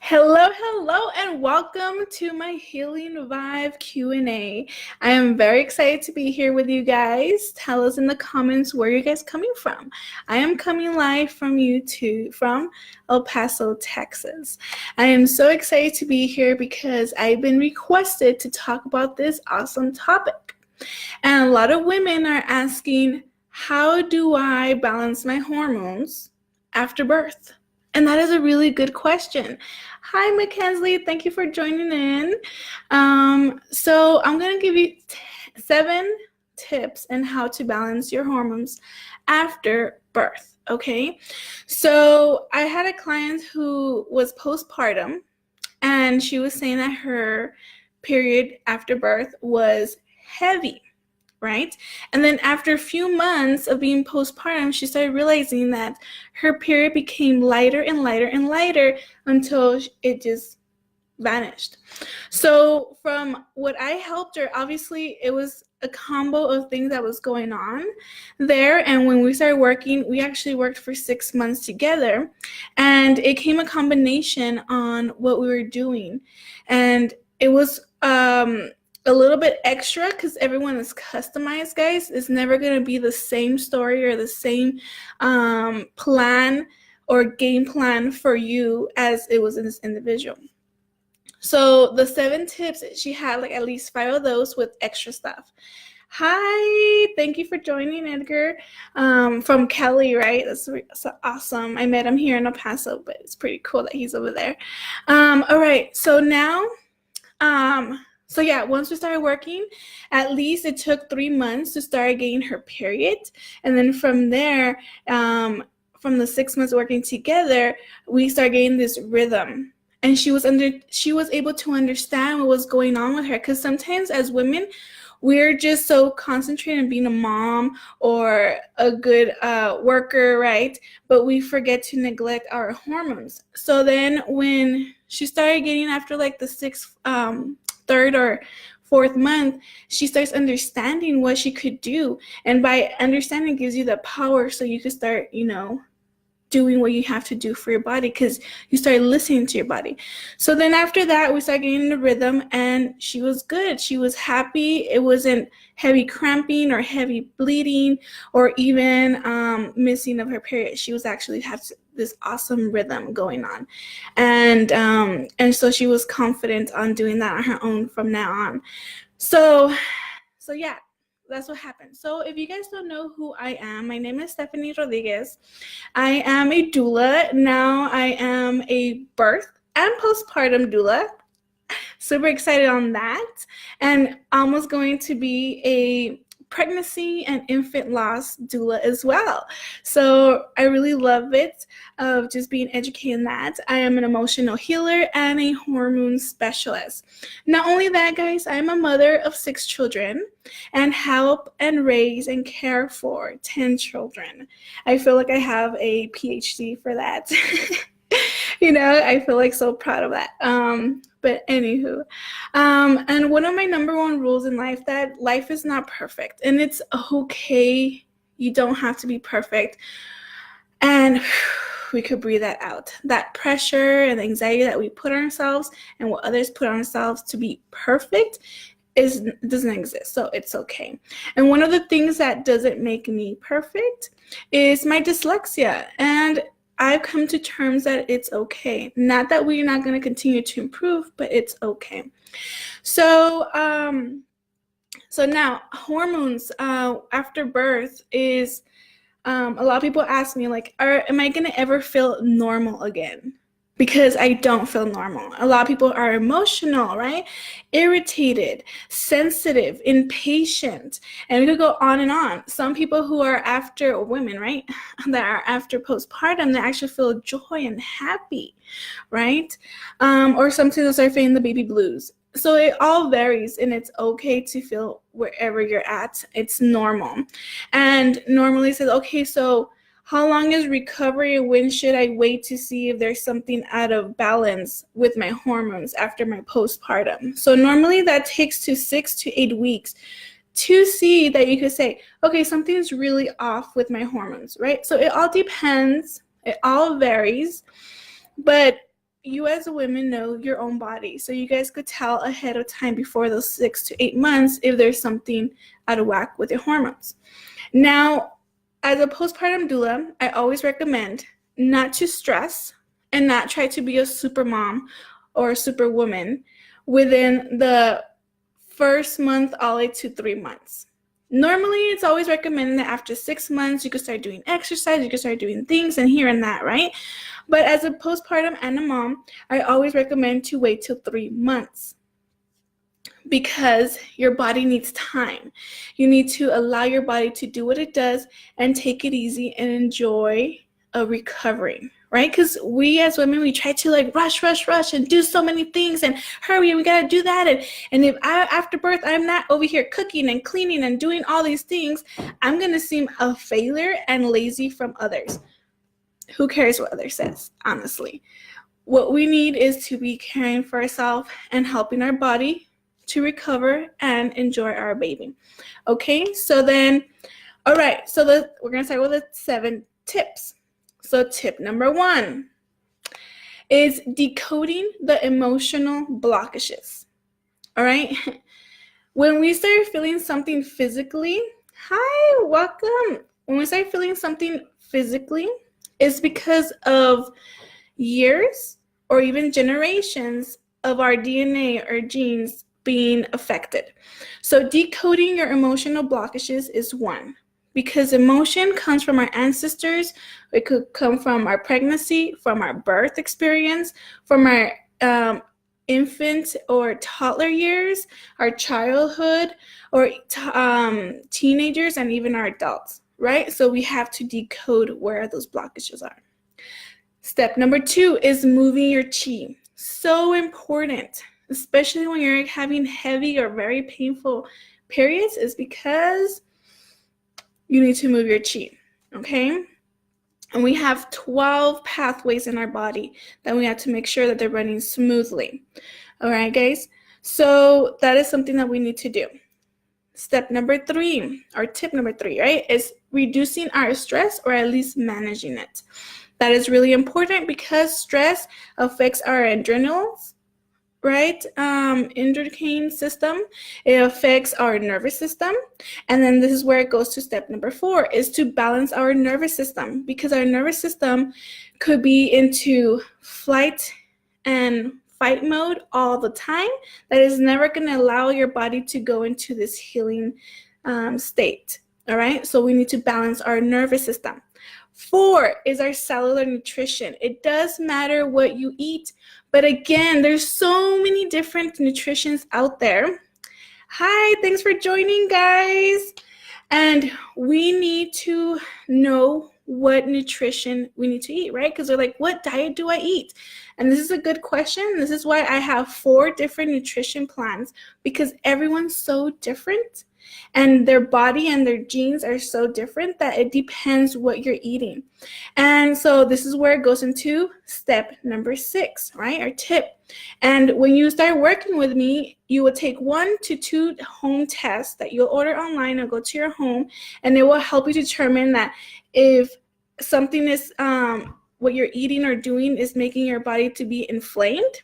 Hello, and welcome to my Healing Vibe Q&A. I am very excited to be here with you guys. Tell us in the comments where you guys coming from. I am coming live from from El Paso, Texas. I am so excited to be here because I've been requested to talk about this awesome topic. And a lot of women are asking, how do I balance my hormones after birth? And that is a really good question. Hi, Mackenzie. Thank you for joining in. So I'm going to give you 7 tips on how to balance your hormones after birth, okay? So I had a client who was postpartum, and she was saying that her period after birth was heavy. Right? And then after a few months of being postpartum, she started realizing that her period became lighter and lighter and lighter until it just vanished. So from what I helped her, obviously it was a combo of things that was going on there. And when we started working, we actually worked for 6 months together, and it came a combination on what we were doing. And it was a little bit extra because everyone is customized, guys. It's never going to be the same story or the same plan or game plan for you as it was in this individual. So the 7 tips, she had like at least 5 of those with extra stuff. Hi, thank you for joining, Edgar, from Kelly, right? That's awesome. I met him here in El Paso, but it's pretty cool that he's over there. All right, so now, so yeah, once we started working, at least it took 3 months to start getting her period. And then from there, from the 6 months working together, we started getting this rhythm. And she was able to understand what was going on with her. Because sometimes as women, we're just so concentrated on being a mom or a good worker, right? But we forget to neglect our hormones. So then when she started getting after like the 3rd or 4th month, she starts understanding what she could do. And by understanding, it gives you the power so you can start, doing what you have to do for your body, because you started listening to your body. So then after that, we started getting the rhythm, and she was good. She was happy. It wasn't heavy cramping or heavy bleeding or even missing of her period. She was actually had this awesome rhythm going on. And so she was confident on doing that on her own from now on. So yeah, that's what happened. So if you guys don't know who I am, my name is Stephanie Rodriguez. I am a doula. Now I am a birth and postpartum doula. Super excited on that. And almost going to be a pregnancy and infant loss doula as well. So I really love it of just being educated in that. I am an emotional healer and a hormone specialist. Not only that, guys, I am a mother of 6 children and help and raise and care for 10 children. I feel like I have a PhD for that. I feel like so proud of that. But anywho, and one of my number 1 rules in life, that life is not perfect, and it's okay. You don't have to be perfect. And we could breathe that out. That pressure and anxiety that we put on ourselves and what others put on ourselves to be perfect doesn't exist. So it's okay. And one of the things that doesn't make me perfect is my dyslexia. And I've come to terms that it's okay. Not that we're not going to continue to improve, but it's okay. So, so now hormones after birth is, a lot of people ask me, like, am I going to ever feel normal again? Because I don't feel normal. A lot of people are emotional, right? Irritated, sensitive, impatient, and we could go on and on. Some people who are after, women, right, that are after postpartum, they actually feel joy and happy, right? Or sometimes they'll start feeling the baby blues. So it all varies, and it's okay to feel wherever you're at. It's normal. And normally it says, okay, so how long is recovery? When should I wait to see if there's something out of balance with my hormones after my postpartum? So normally that takes to 6 to 8 weeks to see that you could say, okay, something's really off with my hormones, right? So it all depends. It all varies. But you as a woman know your own body. So you guys could tell ahead of time before those 6 to 8 months if there's something out of whack with your hormones. Now, as a postpartum doula, I always recommend not to stress and not try to be a super mom or a super woman within the first month all the way to 3 months. Normally, it's always recommended that after 6 months, you can start doing exercise, you can start doing things and here and that, right? But as a postpartum and a mom, I always recommend to wait till 3 months because your body needs time. You need to allow your body to do what it does and take it easy and enjoy a recovery, right? Because we as women, we try to like rush and do so many things and hurry and we gotta do that. And if after birth, I'm not over here cooking and cleaning and doing all these things, I'm gonna seem a failure and lazy from others. Who cares what others says, honestly? What we need is to be caring for ourselves and helping our body to recover and enjoy our baby. Okay, so then, all right, so we're gonna start with the 7 tips. So tip number 1 is decoding the emotional blockages. All right, when we start feeling something physically, hi, welcome. When we start feeling something physically, it's because of years or even generations of our DNA or genes being affected. So decoding your emotional blockages is 1, because emotion comes from our ancestors. It could come from our pregnancy, from our birth experience, from our infant or toddler years, our childhood, or teenagers, and even our adults, right? So we have to decode where those blockages are. Step number 2 is moving your chi. So important, especially when you're having heavy or very painful periods, is because you need to move your chi, okay? And we have 12 pathways in our body that we have to make sure that they're running smoothly. All right, guys? So that is something that we need to do. Step number 3, or tip number 3, right, is reducing our stress or at least managing it. That is really important because stress affects our adrenals, right? Endocrine system. It affects our nervous system. And then this is where it goes to step number 4, is to balance our nervous system, because our nervous system could be into flight and fight mode all the time. That is never going to allow your body to go into this healing state. All right, so we need to balance our nervous system. 4 is our cellular nutrition. It does matter what you eat, but again, there's so many different nutritions out there. Hi, thanks for joining, guys. And we need to know what nutrition we need to eat, right? Because they're like, what diet do I eat? And this is a good question. This is why I have 4 different nutrition plans, because everyone's so different and their body and their genes are so different that it depends what you're eating. And so this is where it goes into step number 6, right? Our tip. And when you start working with me, you will take 1 to 2 home tests that you'll order online or go to your home, and it will help you determine that if something is what you're eating or doing is making your body to be inflamed.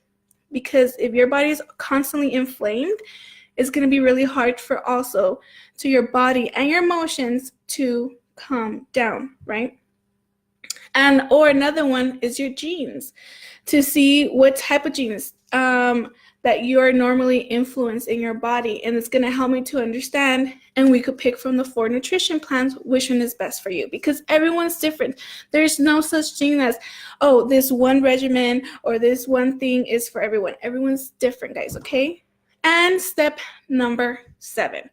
Because if your body is constantly inflamed, it's going to be really hard for also to your body and your emotions to calm down, right? And or another one is your genes, to see what type of genes that you are normally influenced in your body. And it's going to help me to understand, and we could pick from the 4 nutrition plans which one is best for you, because everyone's different. There's no such thing as, oh, this one regimen or this one thing is for everyone. Everyone's different, guys, okay? And step number 7.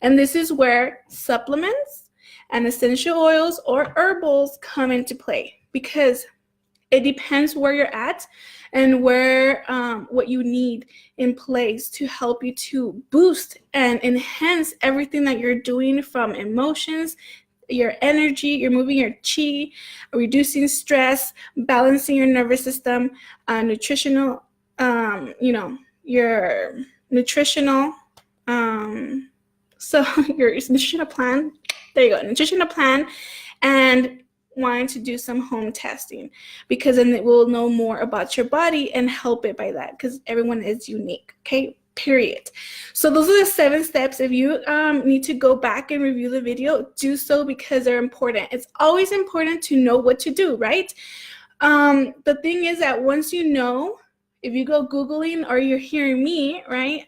And this is where supplements and essential oils or herbals come into play, because it depends where you're at and where what you need in place to help you to boost and enhance everything that you're doing, from emotions, your energy, you're moving your chi, reducing stress, balancing your nervous system, nutritional, your nutritional, so your nutritional plan, there you go, nutritional plan, and wanting to do some home testing, because then it will know more about your body and help it by that, because everyone is unique, okay? Period. So those are the 7 steps. If you need to go back and review the video, do so, because they're important. It's always important to know what to do, right? The thing is that once you know, if you go Googling or you're hearing me, right,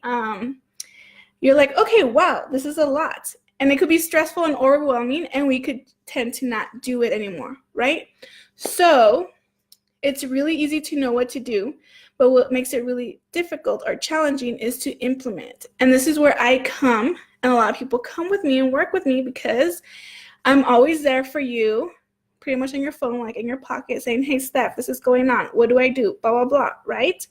you're like, okay, wow, this is a lot. And it could be stressful and overwhelming, and we could tend to not do it anymore, right? So it's really easy to know what to do, but what makes it really difficult or challenging is to implement. And this is where I come, and a lot of people come with me and work with me, because I'm always there for you, pretty much on your phone, like in your pocket, saying, hey, Steph, this is going on. What do I do? Blah, blah, blah, right?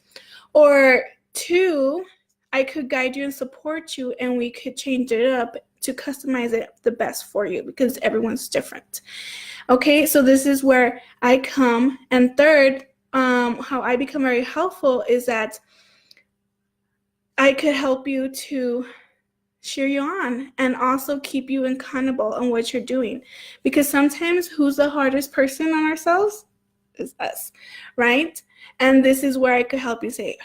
Or 2, I could guide you and support you, and we could change it up to customize it the best for you, because everyone's different. Okay, so this is where I come. And 3rd, how I become very helpful is that I could help you to cheer you on and also keep you accountable on what you're doing. Because sometimes who's the hardest person on ourselves is us, right? And this is where I could help you say,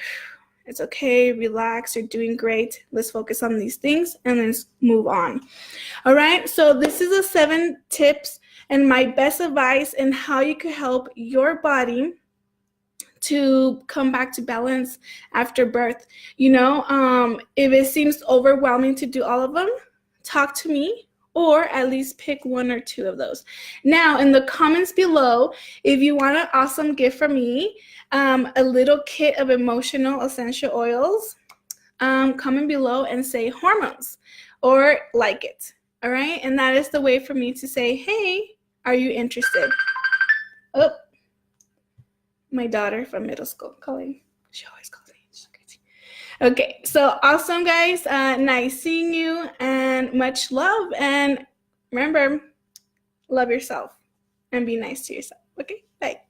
it's okay, relax, you're doing great. Let's focus on these things and then move on. All right, so this is the 7 tips and my best advice in how you could help your body to come back to balance after birth. You know, if it seems overwhelming to do all of them, talk to me, or at least pick 1 or 2 of those. Now, in the comments below, if you want an awesome gift from me, a little kit of emotional essential oils, comment below and say hormones or like it. All right, and that is the way for me to say, hey, are you interested? Oh, my daughter from middle school calling. She always calls me. She's crazy. Okay, so awesome, guys. Nice seeing you, and much love. And remember, love yourself and be nice to yourself. Okay, bye.